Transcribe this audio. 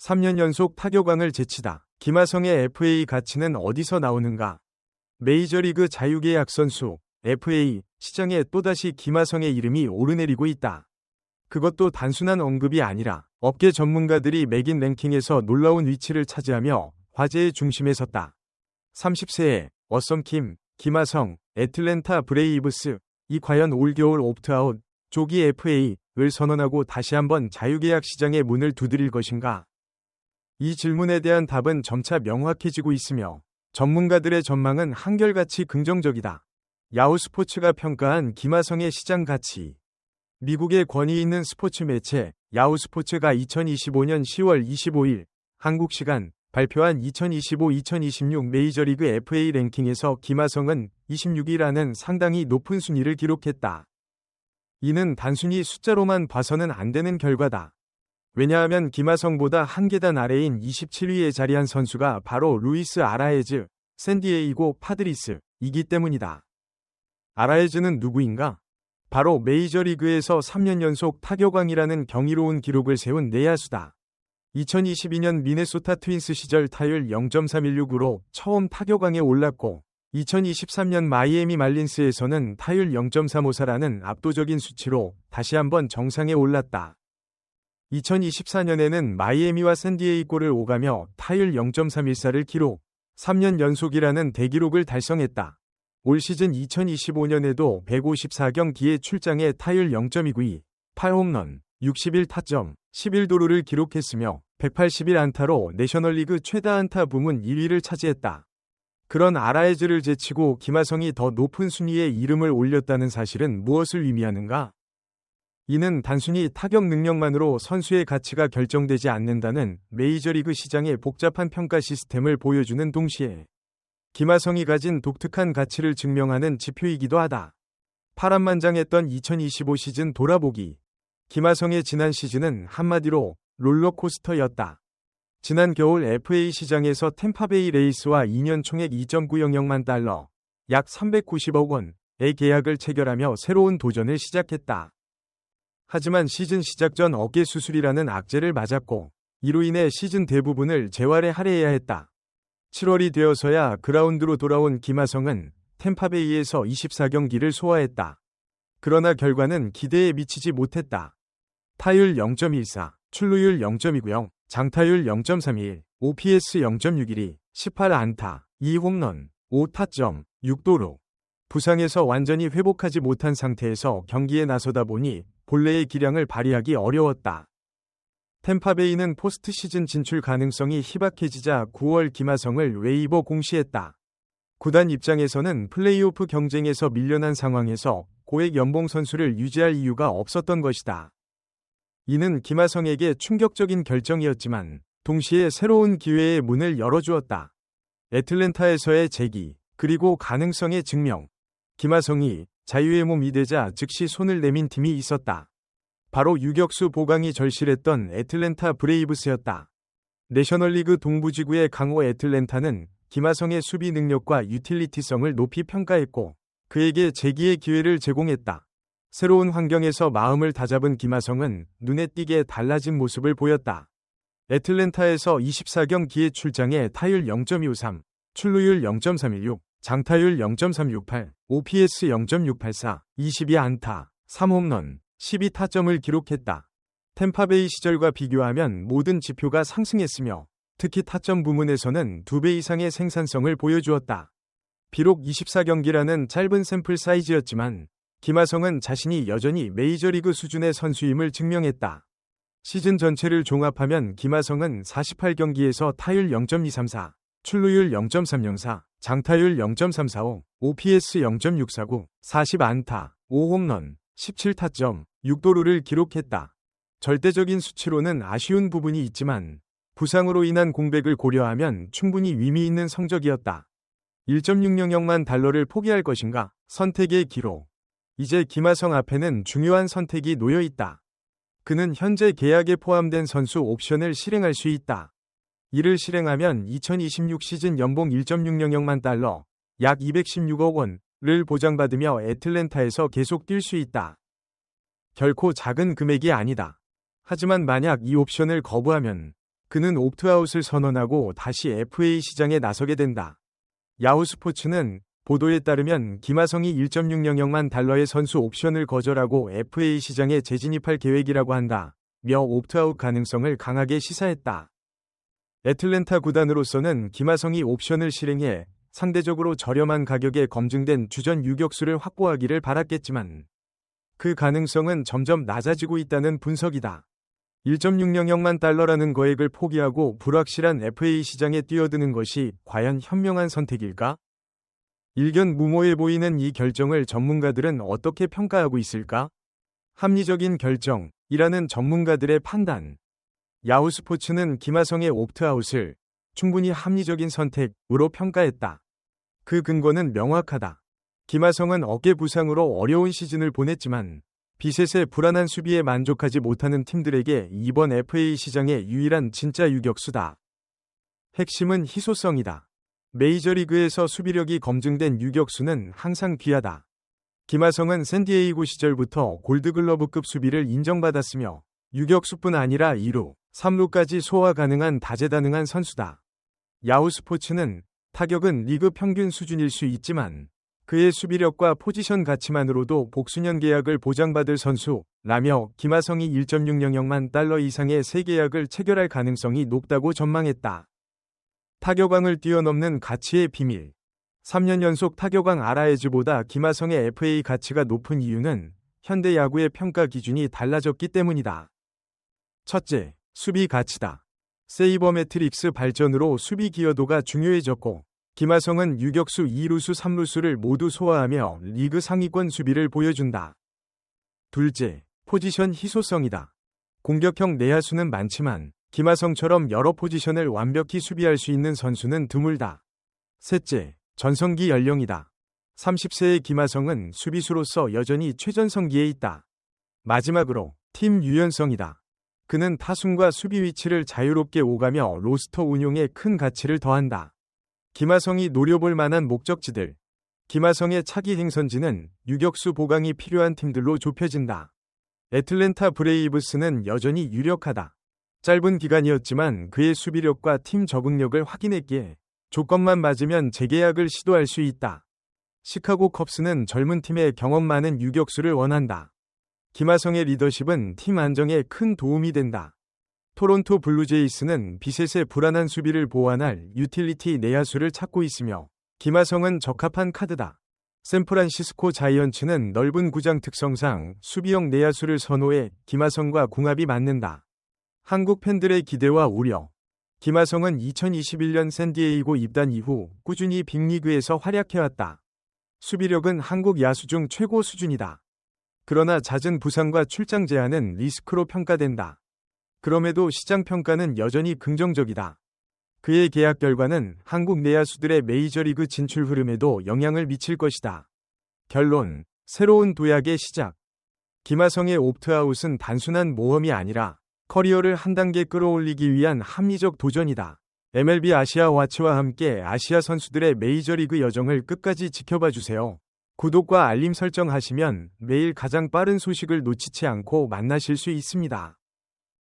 3년 연속 타격왕을 제치다. 김하성의 FA 가치는 어디서 나오는가? 메이저리그 자유계약 선수 FA 시장에 또다시 김하성의 이름이 오르내리고 있다. 그것도 단순한 언급이 아니라 업계 전문가들이 매긴 랭킹에서 놀라운 위치를 차지하며 화제의 중심에 섰다. 30세의 어썸킴, 김하성, 애틀랜타 브레이브스, 이 과연 올겨울 옵트아웃, 조기 FA를 선언하고 다시 한번 자유계약 시장의 문을 두드릴 것인가? 이 질문에 대한 답은 점차 명확해지고 있으며 전문가들의 전망은 한결같이 긍정적이다. 야후 스포츠가 평가한 김하성의 시장 가치. 미국의 권위 있는 스포츠 매체 야후 스포츠가 2025년 10월 25일 한국 시간 발표한 2025-2026 메이저리그 FA 랭킹에서 김하성은 26위라는 상당히 높은 순위를 기록했다. 이는 단순히 숫자로만 봐서는 안 되는 결과다. 왜냐하면 김하성보다 한 계단 아래인 27위에 자리한 선수가 바로 루이스 아라에즈, 샌디에이고 파드리스이기 때문이다. 아라에즈는 누구인가? 바로 메이저리그에서 3년 연속 타격왕이라는 경이로운 기록을 세운 내야수다. 2022년 미네소타 트윈스 시절 타율 0.316으로 처음 타격왕에 올랐고 2023년 마이애미 말린스에서는 타율 0.354라는 압도적인 수치로 다시 한번 정상에 올랐다. 2024년에는 마이애미와 샌디에이고를 오가며 타율 0.314를 기록, 3년 연속이라는 대기록을 달성했다. 올 시즌 2025년에도 154경기에 출장해 타율 0.292, 8홈런, 61타점, 11도루를 기록했으며 181안타로 내셔널리그 최다 안타 부문 1위를 차지했다. 그런 아라에즈를 제치고 김하성이 더 높은 순위에 이름을 올렸다는 사실은 무엇을 의미하는가? 이는 단순히 타격 능력만으로 선수의 가치가 결정되지 않는다는 메이저리그 시장의 복잡한 평가 시스템을 보여주는 동시에 김하성이 가진 독특한 가치를 증명하는 지표이기도 하다. 파란만장했던 2025 시즌 돌아보기. 김하성의 지난 시즌은 한마디로 롤러코스터였다. 지난 겨울 FA 시장에서 템파베이 레이스와 2년 총액 2.900만 달러, 약 390억 원의 계약을 체결하며 새로운 도전을 시작했다. 하지만 시즌 시작 전 어깨 수술이라는 악재를 맞았고 이로 인해 시즌 대부분을 재활에 할애해야 했다. 7월이 되어서야 그라운드로 돌아온 김하성은 템파베이에서 24경기를 소화했다. 그러나 결과는 기대에 미치지 못했다. 타율 0.14, 출루율 0.290, 장타율 0.31, OPS 0.612, 18안타, 2홈런, 5타점, 6도루. 부상에서 완전히 회복하지 못한 상태에서 경기에 나서다 보니 본래의 기량을 발휘하기 어려웠다. 템파베이는 포스트 시즌 진출 가능성이 희박해지자 9월 김하성을 웨이버 공시했다. 구단 입장에서는 플레이오프 경쟁에서 밀려난 상황에서 고액 연봉 선수를 유지할 이유가 없었던 것이다. 이는 김하성에게 충격적인 결정이었지만 동시에 새로운 기회의 문을 열어주었다. 애틀랜타에서의 재기, 그리고 가능성의 증명. 김하성이 자유의 몸이 되자 즉시 손을 내민 팀이 있었다. 바로 유격수 보강이 절실했던 애틀랜타 브레이브스였다. 내셔널리그 동부지구의 강호 애틀랜타는 김하성의 수비 능력과 유틸리티성을 높이 평가했고 그에게 재기의 기회를 제공했다. 새로운 환경에서 마음을 다잡은 김하성은 눈에 띄게 달라진 모습을 보였다. 애틀랜타에서 24경기에 출장해 타율 0.253, 출루율 0.316, 장타율 0.368, OPS 0.684, 22안타, 3홈런, 12타점을 기록했다. 템파베이 시절과 비교하면 모든 지표가 상승했으며 특히 타점 부문에서는 2배 이상의 생산성을 보여주었다. 비록 24경기라는 짧은 샘플 사이즈였지만 김하성은 자신이 여전히 메이저리그 수준의 선수임을 증명했다. 시즌 전체를 종합하면 김하성은 48경기에서 타율 0.234, 출루율 0.304, 장타율 0.345, OPS 0.649, 40안타, 5홈런, 17타점, 6도루를 기록했다. 절대적인 수치로는 아쉬운 부분이 있지만 부상으로 인한 공백을 고려하면 충분히 의미 있는 성적이었다. 1.600만 달러를 포기할 것인가? 선택의 기로. 이제 김하성 앞에는 중요한 선택이 놓여 있다. 그는 현재 계약에 포함된 선수 옵션을 실행할 수 있다. 이를 실행하면 2026 시즌 연봉 1.600만 달러, 약 216억 원을 보장받으며 애틀랜타에서 계속 뛸 수 있다. 결코 작은 금액이 아니다. 하지만 만약 이 옵션을 거부하면 그는 옵트아웃을 선언하고 다시 FA 시장에 나서게 된다. 야후 스포츠는 보도에 따르면 김하성이 1.600만 달러의 선수 옵션을 거절하고 FA 시장에 재진입할 계획이라고 한다. 며 옵트아웃 가능성을 강하게 시사했다. 애틀랜타 구단으로서는 김하성이 옵션을 실행해 상대적으로 저렴한 가격에 검증된 주전 유격수를 확보하기를 바랐겠지만 그 가능성은 점점 낮아지고 있다는 분석이다. 1.600만 달러라는 거액을 포기하고 불확실한 FA 시장에 뛰어드는 것이 과연 현명한 선택일까? 일견 무모해 보이는 이 결정을 전문가들은 어떻게 평가하고 있을까? 합리적인 결정이라는 전문가들의 판단. 야후 스포츠는 김하성의 옵트아웃을 충분히 합리적인 선택으로 평가했다. 그 근거는 명확하다. 김하성은 어깨 부상으로 어려운 시즌을 보냈지만 비셋의 불안한 수비에 만족하지 못하는 팀들에게 이번 FA 시장의 유일한 진짜 유격수다. 핵심은 희소성이다. 메이저리그에서 수비력이 검증된 유격수는 항상 귀하다. 김하성은 샌디에이고 시절부터 골드글러브급 수비를 인정받았으며 유격수뿐 아니라 2루, 3루까지 소화 가능한 다재다능한 선수다. 야후 스포츠는 타격은 리그 평균 수준일 수 있지만 그의 수비력과 포지션 가치만으로도 복수년 계약을 보장받을 선수라며 김하성이 1.600만 달러 이상의 새 계약을 체결할 가능성이 높다고 전망했다. 타격왕을 뛰어넘는 가치의 비밀. 3년 연속 타격왕 아라에즈보다 김하성의 FA 가치가 높은 이유는 현대 야구의 평가 기준이 달라졌기 때문이다. 첫째, 수비 가치다. 세이버매트릭스 발전으로 수비 기여도가 중요해졌고 김하성은 유격수 2루수 3루수를 모두 소화하며 리그 상위권 수비를 보여준다. 둘째, 포지션 희소성이다. 공격형 내야수는 많지만 김하성처럼 여러 포지션을 완벽히 수비할 수 있는 선수는 드물다. 셋째, 전성기 연령이다. 30세의 김하성은 수비수로서 여전히 최전성기에 있다. 마지막으로 팀 유연성이다. 그는 타순과 수비 위치를 자유롭게 오가며 로스터 운용에 큰 가치를 더한다. 김하성이 노려볼 만한 목적지들. 김하성의 차기 행선지는 유격수 보강이 필요한 팀들로 좁혀진다. 애틀랜타 브레이브스는 여전히 유력하다. 짧은 기간이었지만 그의 수비력과 팀 적응력을 확인했기에 조건만 맞으면 재계약을 시도할 수 있다. 시카고 컵스는 젊은 팀의 경험 많은 유격수를 원한다. 김하성의 리더십은 팀 안정에 큰 도움이 된다. 토론토 블루제이스는 비셋의 불안한 수비를 보완할 유틸리티 내야수를 찾고 있으며 김하성은 적합한 카드다. 샌프란시스코 자이언츠는 넓은 구장 특성상 수비형 내야수를 선호해 김하성과 궁합이 맞는다. 한국 팬들의 기대와 우려. 김하성은 2021년 샌디에이고 입단 이후 꾸준히 빅리그에서 활약해왔다. 수비력은 한국 야수 중 최고 수준이다. 그러나 잦은 부상과 출장 제한은 리스크로 평가된다. 그럼에도 시장 평가는 여전히 긍정적이다. 그의 계약 결과는 한국 내야수들의 메이저리그 진출 흐름에도 영향을 미칠 것이다. 결론, 새로운 도약의 시작. 김하성의 옵트아웃은 단순한 모험이 아니라 커리어를 한 단계 끌어올리기 위한 합리적 도전이다. MLB 아시아 와치와 함께 아시아 선수들의 메이저리그 여정을 끝까지 지켜봐 주세요. 구독과 알림 설정하시면 매일 가장 빠른 소식을 놓치지 않고 만나실 수 있습니다.